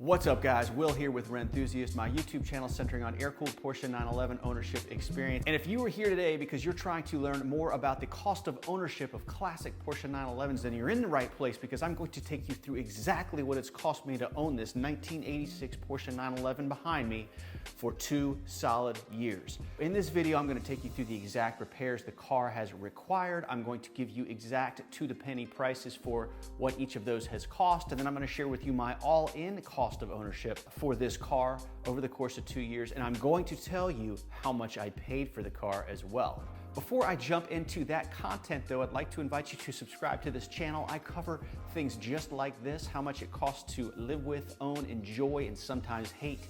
What's up guys, Will here with Rennthusiast, my YouTube channel centering on air-cooled Porsche 911 ownership experience. And if you are here today because you're trying to learn more about the cost of ownership of classic Porsche 911s, then you're in the right place because I'm going to take you through exactly what it's cost me to own this 1986 Porsche 911 behind me for 2 solid years. In this video, I'm going to take you through the exact repairs the car has required. I'm going to give you exact to-the-penny prices for what each of those has cost, and then I'm going to share with you my all-in cost of ownership for this car over the course of 2 years, and I'm going to tell you how much I paid for the car as well. Before I jump into that content though, I'd like to invite you to subscribe to this channel. I cover things just like this, how much it costs to live with, own, enjoy, and sometimes hate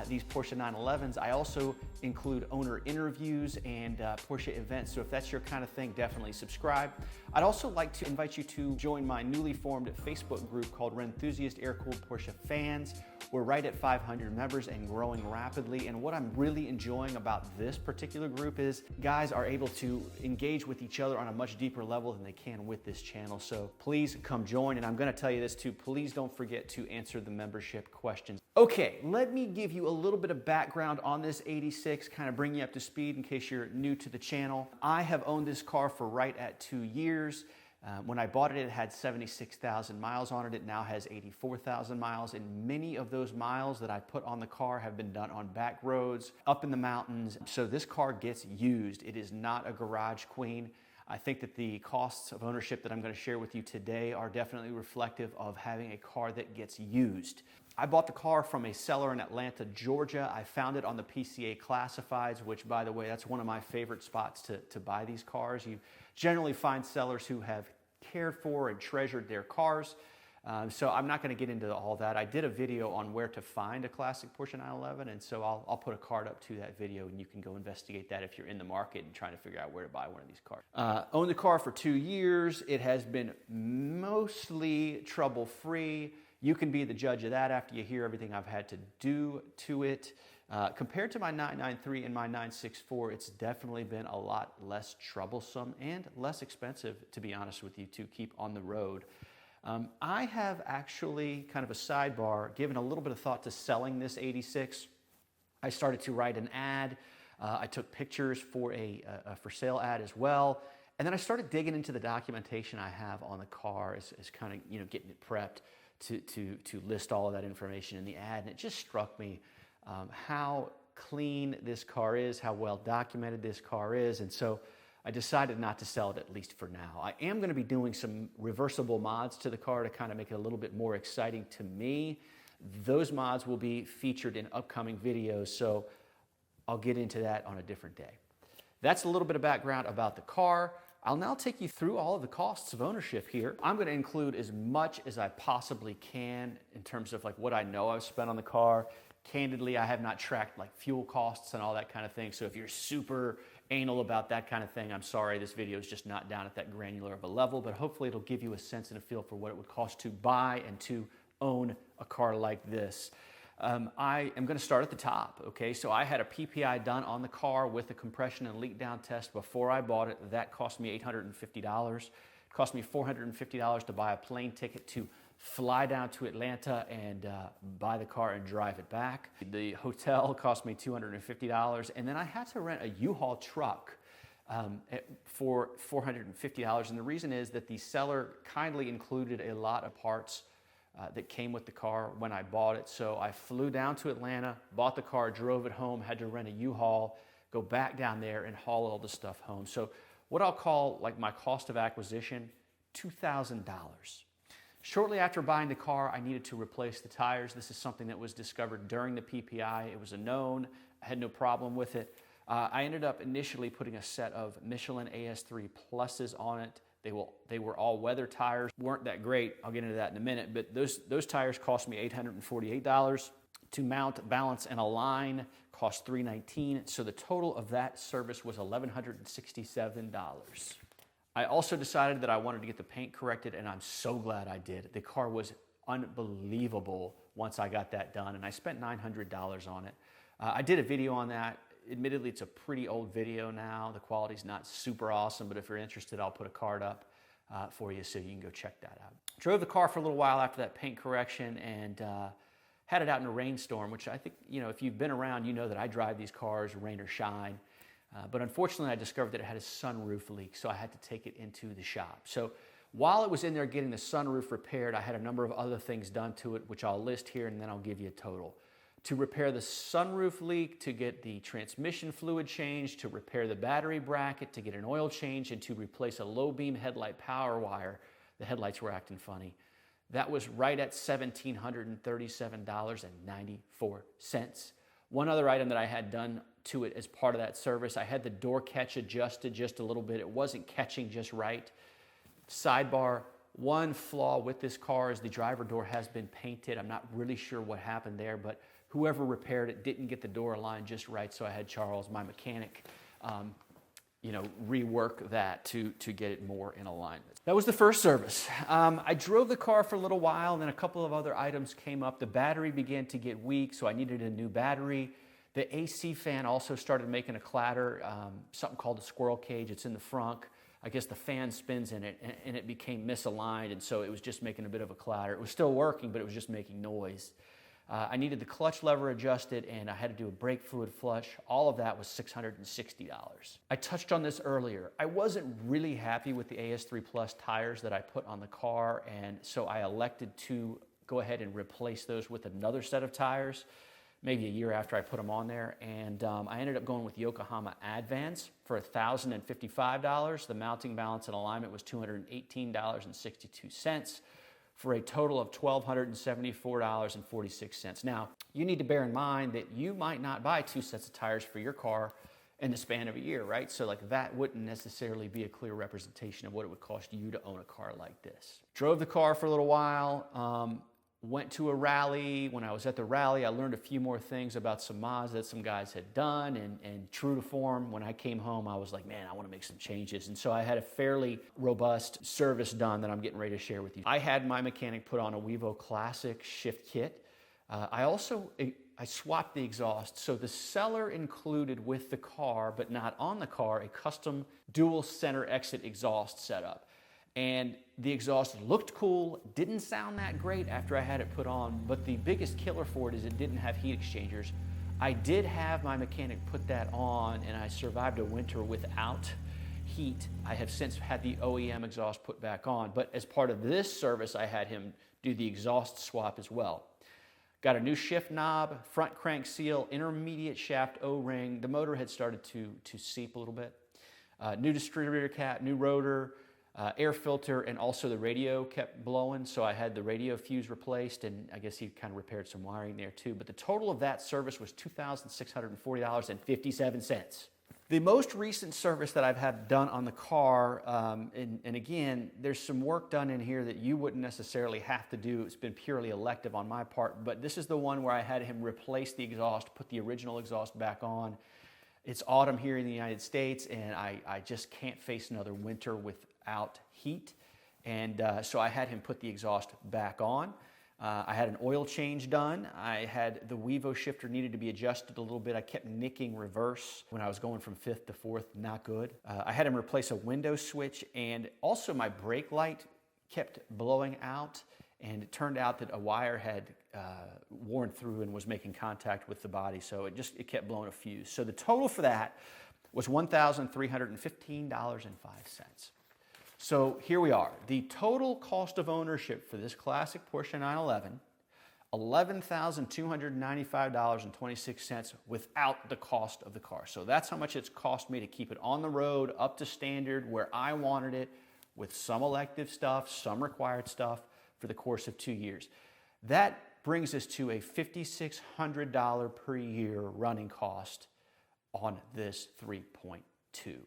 these Porsche 911s. I also include owner interviews and Porsche events, so if that's your kind of thing, definitely subscribe. I'd also like to invite you to join my newly formed Facebook group called Rennthusiast Air-Cooled Porsche Fans. We're right at 500 members and growing rapidly, and what I'm really enjoying about this particular group is guys are able to engage with each other on a much deeper level than they can with this channel, so please come join. And I'm going to tell you this too, please don't forget to answer the membership questions. Okay, let me give you a little bit of background on this 86, kind of bring you up to speed in case you're new to the channel. I have owned this car for right at 2 years. When I bought it, it had 76,000 miles on it. It now has 84,000 miles, and many of those miles that I put on the car have been done on back roads, up in the mountains. So this car gets used. It is not a garage queen. I think that the costs of ownership that I'm going to share with you today are definitely reflective of having a car that gets used. I bought the car from a seller in Atlanta, Georgia. I found it on the PCA Classifieds, which, by the way, that's one of my favorite spots to buy these cars. You generally find sellers who have cared for and treasured their cars. So I'm not going to get into all that. I did a video on where to find a classic Porsche 911, and so I'll put a card up to that video, and you can go investigate that if you're in the market and trying to figure out where to buy one of these cars. Owned the car for 2 years. It has been mostly trouble-free. You can be the judge of that after you hear everything I've had to do to it. Compared to my 993 and my 964, it's definitely been a lot less troublesome and less expensive, to be honest with you, to keep on the road. I have actually, kind of a sidebar, given a little bit of thought to selling this 86. I started to write an ad. I took pictures for a for sale ad as well. And then I started digging into the documentation I have on the car as kind of, getting it prepped to list all of that information in the ad. And it just struck me how clean this car is, how well documented this car is. And so I decided not to sell it, at least for now. I am going to be doing some reversible mods to the car to kind of make it a little bit more exciting to me. Those mods will be featured in upcoming videos, so I'll get into that on a different day. That's a little bit of background about the car. I'll now take you through all of the costs of ownership here. I'm going to include as much as I possibly can in terms of like what I know I've spent on the car. Candidly, I have not tracked like fuel costs and all that kind of thing, so if you're super anal about that kind of thing, I'm sorry, this video is just not down at that granular of a level, but hopefully it'll give you a sense and a feel for what it would cost to buy and to own a car like this. I am going to start at the top, okay? So I had a PPI done on the car with a compression and leak down test before I bought it. That cost me $850. It cost me $450 to buy a plane ticket to fly down to Atlanta and buy the car and drive it back. The hotel cost me $250, and then I had to rent a U-Haul truck for $450. And the reason is that the seller kindly included a lot of parts that came with the car when I bought it. So I flew down to Atlanta, bought the car, drove it home, had to rent a U-Haul, go back down there and haul all the stuff home. So what I'll call like my cost of acquisition, $2,000. Shortly after buying the car, I needed to replace the tires. This is something that was discovered during the PPI. It was a known. I had no problem with it. I ended up initially putting a set of Michelin AS3 Pluses on it. They were all-weather tires. Weren't that great. I'll get into that in a minute. But those tires cost me $848. To mount, balance, and align cost $319. So the total of that service was $1,167. I also decided that I wanted to get the paint corrected, and I'm so glad I did. The car was unbelievable once I got that done, and I spent $900 on it. I did a video on that. Admittedly, it's a pretty old video now. The quality's not super awesome, but if you're interested, I'll put a card up for you so you can go check that out. Drove the car for a little while after that paint correction and Had it out in a rainstorm, which I think, you know, if you've been around, you know that I drive these cars rain or shine. But unfortunately, I discovered that it had a sunroof leak, so I had to take it into the shop. So while it was in there getting the sunroof repaired, I had a number of other things done to it, which I'll list here, and then I'll give you a total. To repair the sunroof leak, to get the transmission fluid changed, to repair the battery bracket, to get an oil change, and to replace a low beam headlight power wire. The headlights were acting funny. That was right at $1,737.94. One other item that I had done to it as part of that service, I had the door catch adjusted just a little bit. It wasn't catching just right. Sidebar, one flaw with this car is the driver door has been painted. I'm not really sure what happened there, but whoever repaired it didn't get the door aligned just right, so I had Charles, my mechanic, you know, rework that to get it more in alignment. That was the first service. I drove the car for a little while, and then a couple of other items came up. The battery began to get weak, so I needed a new battery. The AC fan also started making a clatter, something called a squirrel cage. It's in the front. I guess the fan spins in it, and it became misaligned, and so it was just making a bit of a clatter. It was still working, but it was just making noise. I needed the clutch lever adjusted, and I had to do a brake fluid flush. All of that was $660. I touched on this earlier. I wasn't really happy with the AS3 Plus tires that I put on the car, and so I elected to go ahead and replace those with another set of tires, maybe a year after I put them on there. And I ended up going with Yokohama Advans for $1,055. The mounting balance and alignment was $218.62. for a total of $1,274.46. Now, you need to bear in mind that you might not buy two sets of tires for your car in the span of a year, right? So like that wouldn't necessarily be a clear representation of what it would cost you to own a car like this. Drove the car for a little while, went to a rally. When I was at the rally, I learned a few more things about some mods that some guys had done, and true to form, when I came home, I was like, man, I want to make some changes. And so I had a fairly robust service done that I'm getting ready to share with you. I had my mechanic put on a Wevo Classic shift kit. I swapped the exhaust. So the seller included with the car, but not on the car, a custom dual center exit exhaust setup. And the exhaust looked cool, didn't sound that great after I had it put on, but the biggest killer for it is it didn't have heat exchangers. I did have my mechanic put that on, and I survived a winter without heat. I have since had the OEM exhaust put back on, but as part of this service, I had him do the exhaust swap as well. Got a new shift knob, front crank seal, intermediate shaft O-ring. The motor had started to seep a little bit. New distributor cap, new rotor, air filter, and also the radio kept blowing, so I had the radio fuse replaced, and I guess he kind of repaired some wiring there too. But the total of that service was $2,640.57. The most recent service that I've had done on the car, and again, there's some work done in here that you wouldn't necessarily have to do. It's been purely elective on my part, but this is the one where I had him replace the exhaust, put the original exhaust back on. It's autumn here in the United States, and I just can't face another winter without heat. And so I had him put the exhaust back on. I had an oil change done. I had the Wevo shifter needed to be adjusted a little bit. I kept nicking reverse when I was going from fifth to fourth, not good. I had him replace a window switch, and also my brake light kept blowing out, and it turned out that a wire had worn through and was making contact with the body, so it kept blowing a fuse. So the total for that was $1,315.05. So here we are. The total cost of ownership for this classic Porsche 911, $11,295.26 without the cost of the car. So that's how much it's cost me to keep it on the road, up to standard, where I wanted it, with some elective stuff, some required stuff, for the course of 2 years. That brings us to a $5,600 per year running cost on this 3.2.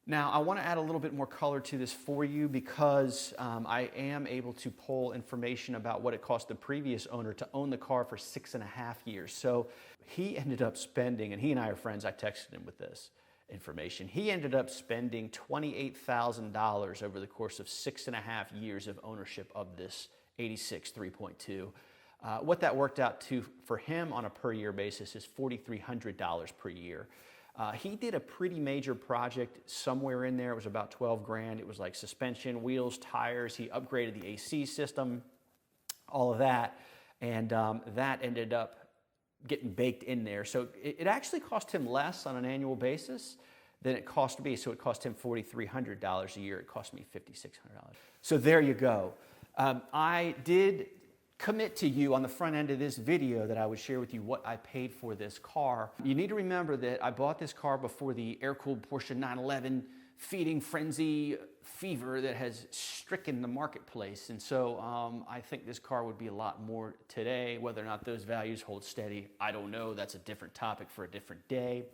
Now, I want to add a little bit more color to this for you because I am able to pull information about what it cost the previous owner to own the car for 6.5 years. So he ended up spending, and he and I are friends, I texted him with this information. He ended up spending $28,000 over the course of 6.5 years of ownership of this 86 3.2. What that worked out to for him on a per year basis is $4,300 per year. He did a pretty major project somewhere in there. It was about 12 grand. It was like suspension, wheels, tires. He upgraded the AC system, all of that. And that ended up getting baked in there. So it actually cost him less on an annual basis than it cost me. So it cost him $4,300 a year. It cost me $5,600. So there you go. I did commit to you on the front end of this video that I would share with you what I paid for this car. You need to remember that I bought this car before the air-cooled Porsche 911 feeding frenzy fever that has stricken the marketplace. And so I think this car would be a lot more today. Whether or not those values hold steady, I don't know. That's a different topic for a different day.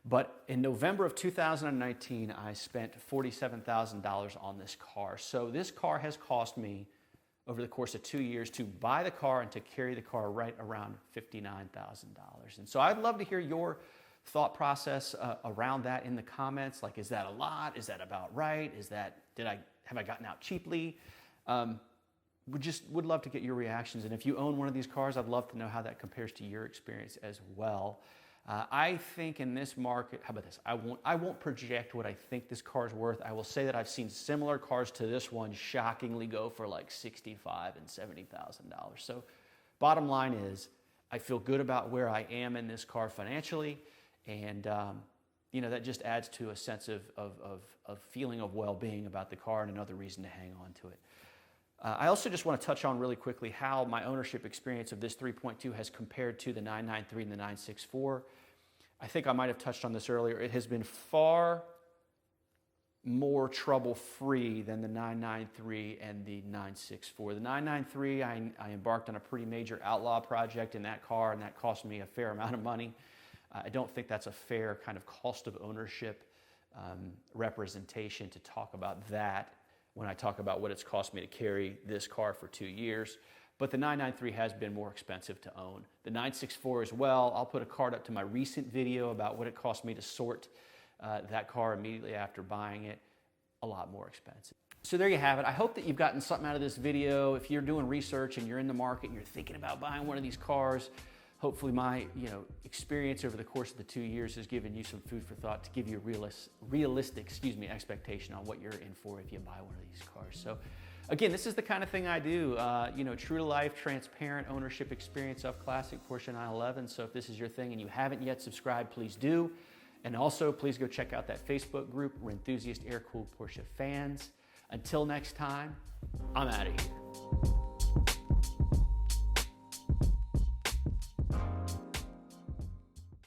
But in November of 2019, I spent $47,000 on this car. So this car has cost me, over the course of 2 years, to buy the car and to carry the car, right around $59,000. And so I'd love to hear your thought process around that in the comments. Like, is that a lot? Is that about right? Have I gotten out cheaply? Would love to get your reactions. And if you own one of these cars, I'd love to know how that compares to your experience as well. I think in this market, how about this? I won't project what I think this car is worth. I will say that I've seen similar cars to this one shockingly go for like $65,000 and $70,000. So bottom line is, I feel good about where I am in this car financially. And that just adds to a sense of feeling of well-being about the car, and another reason to hang on to it. I also just want to touch on really quickly how my ownership experience of this 3.2 has compared to the 993 and the 964. I think I might have touched on this earlier. It has been far more trouble-free than the 993 and the 964. The 993, I embarked on a pretty major outlaw project in that car, and that cost me a fair amount of money. I don't think that's a fair kind of cost of ownership representation to talk about that when I talk about what it's cost me to carry this car for 2 years. But the 993 has been more expensive to own. The 964 as well. I'll put a card up to my recent video about what it cost me to sort that car immediately after buying it. A lot more expensive. So there you have it. I hope that you've gotten something out of this video. If you're doing research and you're in the market and you're thinking about buying one of these cars, hopefully my experience over the course of the 2 years has given you some food for thought to give you a realistic expectation on what you're in for if you buy one of these cars. So again, this is the kind of thing I do, true to life, transparent ownership experience of classic Porsche 911. So if this is your thing and you haven't yet subscribed, please do. And also please go check out that Facebook group, Rennthusiast Air-Cooled Porsche Fans. Until next time, I'm out of here.